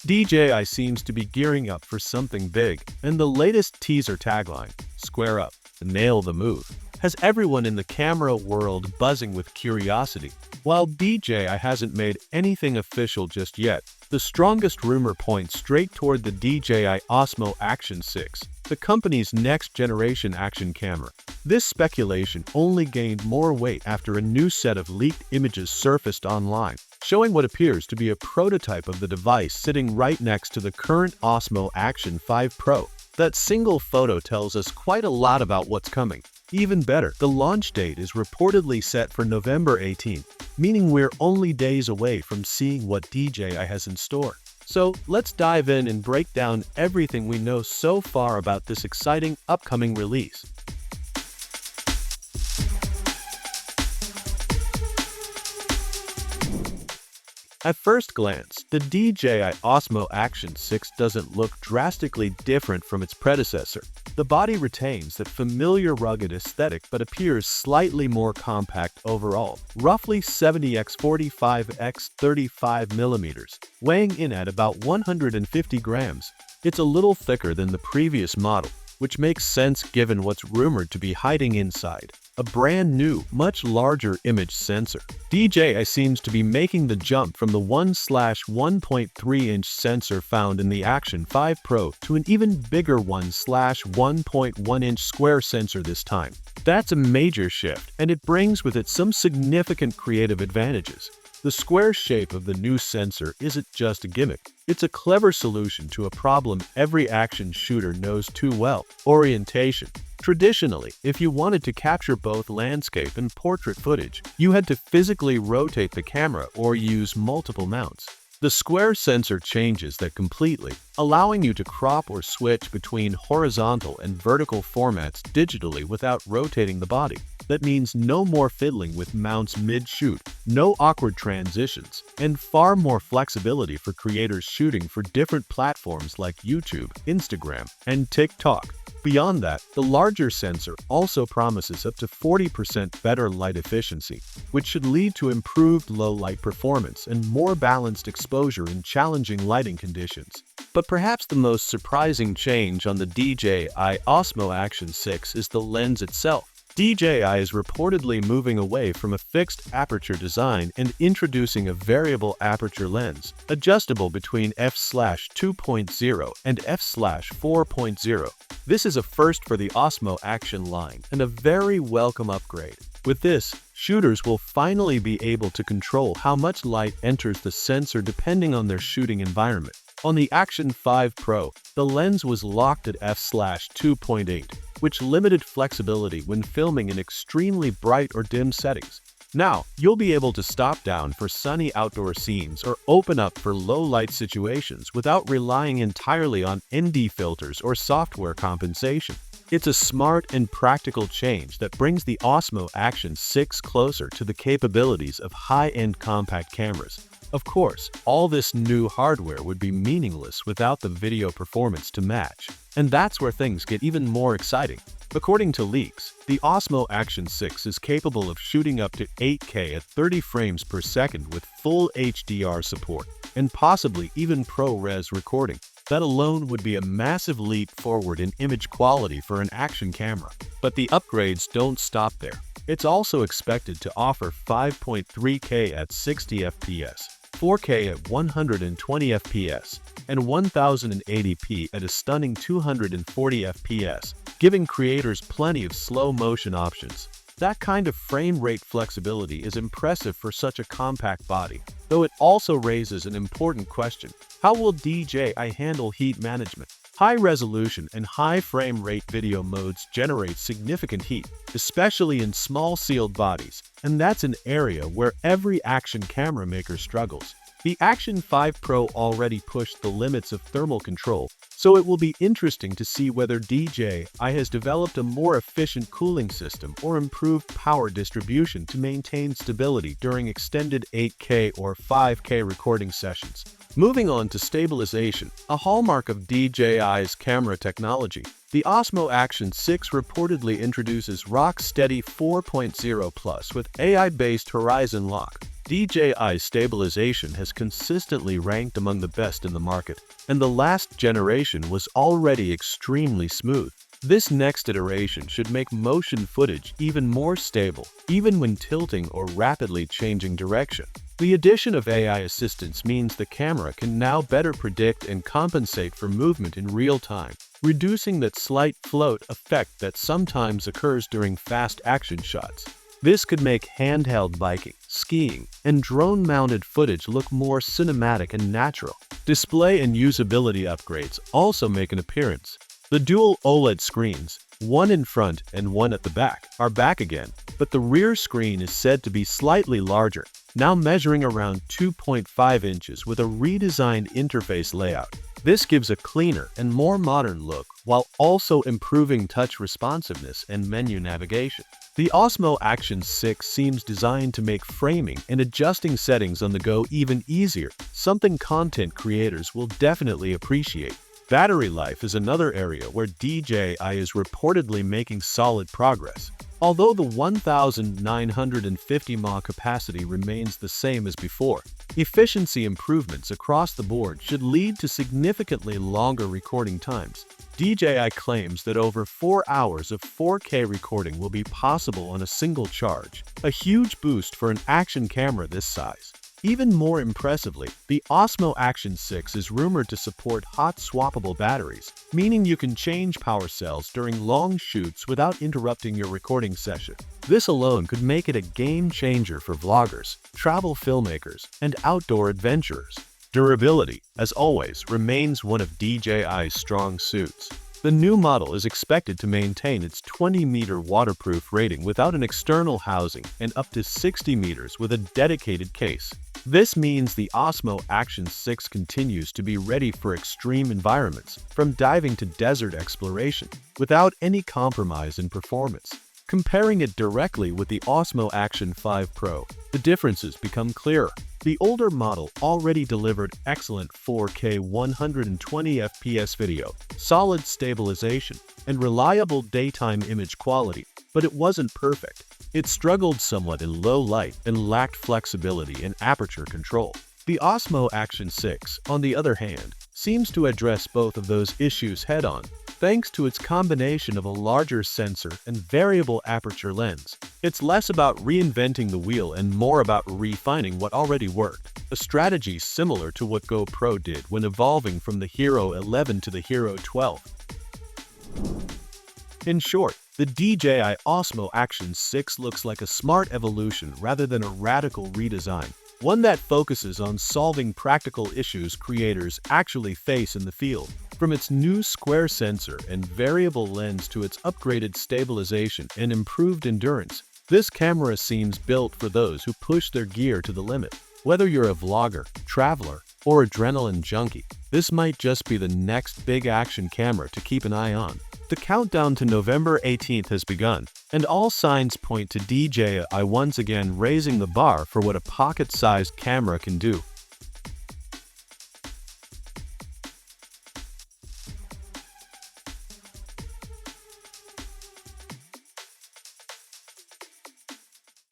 DJI seems to be gearing up for something big, and the latest teaser tagline, "Square up, nail the move," has everyone in the camera world buzzing with curiosity. While DJI hasn't made anything official just yet, the strongest rumor points straight toward the DJI Osmo Action 6, the company's next-generation action camera. This speculation only gained more weight after a new set of leaked images surfaced online, showing what appears to be a prototype of the device sitting right next to the current Osmo Action 5 Pro. That single photo tells us quite a lot about what's coming. Even better, the launch date is reportedly set for November 18th, meaning we're only days away from seeing what DJI has in store. So let's dive in and break down everything we know so far about this exciting upcoming release. At first glance, the DJI Osmo Action 6 doesn't look drastically different from its predecessor. The body retains that familiar rugged aesthetic but appears slightly more compact overall, roughly 70 x 45 x 35 mm, weighing in at about 150 grams. It's a little thicker than the previous model, which makes sense given what's rumored to be hiding inside: a brand new, much larger image sensor. DJI seems to be making the jump from the 1/1.3-inch sensor found in the Action 5 Pro to an even bigger 1/1.1-inch square sensor this time. That's a major shift, and it brings with it some significant creative advantages. The square shape of the new sensor isn't just a gimmick. It's a clever solution to a problem every action shooter knows too well: orientation. Traditionally, if you wanted to capture both landscape and portrait footage, you had to physically rotate the camera or use multiple mounts. The square sensor changes that completely, allowing you to crop or switch between horizontal and vertical formats digitally without rotating the body. That means no more fiddling with mounts mid-shoot, no awkward transitions, and far more flexibility for creators shooting for different platforms like YouTube, Instagram, and TikTok. Beyond that, the larger sensor also promises up to 40% better light efficiency, which should lead to improved low-light performance and more balanced exposure in challenging lighting conditions. But perhaps the most surprising change on the DJI Osmo Action 6 is the lens itself. DJI is reportedly moving away from a fixed aperture design and introducing a variable aperture lens, adjustable between f/2.0 and f/4.0. This is a first for the Osmo Action line and a very welcome upgrade. With this, shooters will finally be able to control how much light enters the sensor depending on their shooting environment. On the Action 5 Pro, the lens was locked at f/2.8, which limited flexibility when filming in extremely bright or dim settings. Now, you'll be able to stop down for sunny outdoor scenes or open up for low-light situations without relying entirely on ND filters or software compensation. It's a smart and practical change that brings the Osmo Action 6 closer to the capabilities of high-end compact cameras. Of course, all this new hardware would be meaningless without the video performance to match. And that's where things get even more exciting. According to leaks, the Osmo Action 6 is capable of shooting up to 8K at 30 frames per second with full HDR support, and possibly even ProRes recording. That alone would be a massive leap forward in image quality for an action camera. But the upgrades don't stop there. It's also expected to offer 5.3K at 60 FPS, 4K at 120 FPS, and 1080p at a stunning 240 FPS, giving creators plenty of slow-motion options. That kind of frame rate flexibility is impressive for such a compact body, though it also raises an important question: how will DJI handle heat management? High-resolution and high frame rate video modes generate significant heat, especially in small sealed bodies, and that's an area where every action camera maker struggles. The Action 5 Pro already pushed the limits of thermal control, so it will be interesting to see whether DJI has developed a more efficient cooling system or improved power distribution to maintain stability during extended 8K or 5K recording sessions. Moving on to stabilization, a hallmark of DJI's camera technology, the Osmo Action 6 reportedly introduces rock-steady 4.0 Plus with AI-based horizon lock. DJI stabilization has consistently ranked among the best in the market, and the last generation was already extremely smooth. This next iteration should make motion footage even more stable, even when tilting or rapidly changing direction. The addition of AI assistance means the camera can now better predict and compensate for movement in real time, reducing that slight float effect that sometimes occurs during fast action shots. This could make handheld biking, skiing, and drone-mounted footage look more cinematic and natural. Display and usability upgrades also make an appearance. The dual OLED screens, one in front and one at the back, are back again, but the rear screen is said to be slightly larger, now measuring around 2.5 inches with a redesigned interface layout. This gives a cleaner and more modern look while also improving touch responsiveness and menu navigation. The Osmo Action 6 seems designed to make framing and adjusting settings on the go even easier, something content creators will definitely appreciate. Battery life is another area where DJI is reportedly making solid progress. Although the 1,950 mAh capacity remains the same as before, efficiency improvements across the board should lead to significantly longer recording times. DJI claims that over 4 hours of 4K recording will be possible on a single charge, a huge boost for an action camera this size. Even more impressively, the Osmo Action 6 is rumored to support hot swappable batteries, meaning you can change power cells during long shoots without interrupting your recording session. This alone could make it a game changer for vloggers, travel filmmakers, and outdoor adventurers. Durability, as always, remains one of DJI's strong suits. The new model is expected to maintain its 20-meter waterproof rating without an external housing and up to 60 meters with a dedicated case. This means the Osmo Action 6 continues to be ready for extreme environments, from diving to desert exploration, without any compromise in performance. Comparing it directly with the Osmo Action 5 Pro, the differences become clearer. The older model already delivered excellent 4K 120 FPS video, solid stabilization, and reliable daytime image quality, but it wasn't perfect. It struggled somewhat in low light and lacked flexibility and aperture control. The Osmo Action 6, on the other hand, seems to address both of those issues head-on, thanks to its combination of a larger sensor and variable aperture lens. It's less about reinventing the wheel and more about refining what already worked, a strategy similar to what GoPro did when evolving from the Hero 11 to the Hero 12. In short, the DJI Osmo Action 6 looks like a smart evolution rather than a radical redesign, one that focuses on solving practical issues creators actually face in the field. From its new square sensor and variable lens to its upgraded stabilization and improved endurance, this camera seems built for those who push their gear to the limit. Whether you're a vlogger, traveler, or adrenaline junkie, this might just be the next big action camera to keep an eye on. The countdown to November 18th has begun, and all signs point to DJI once again raising the bar for what a pocket-sized camera can do.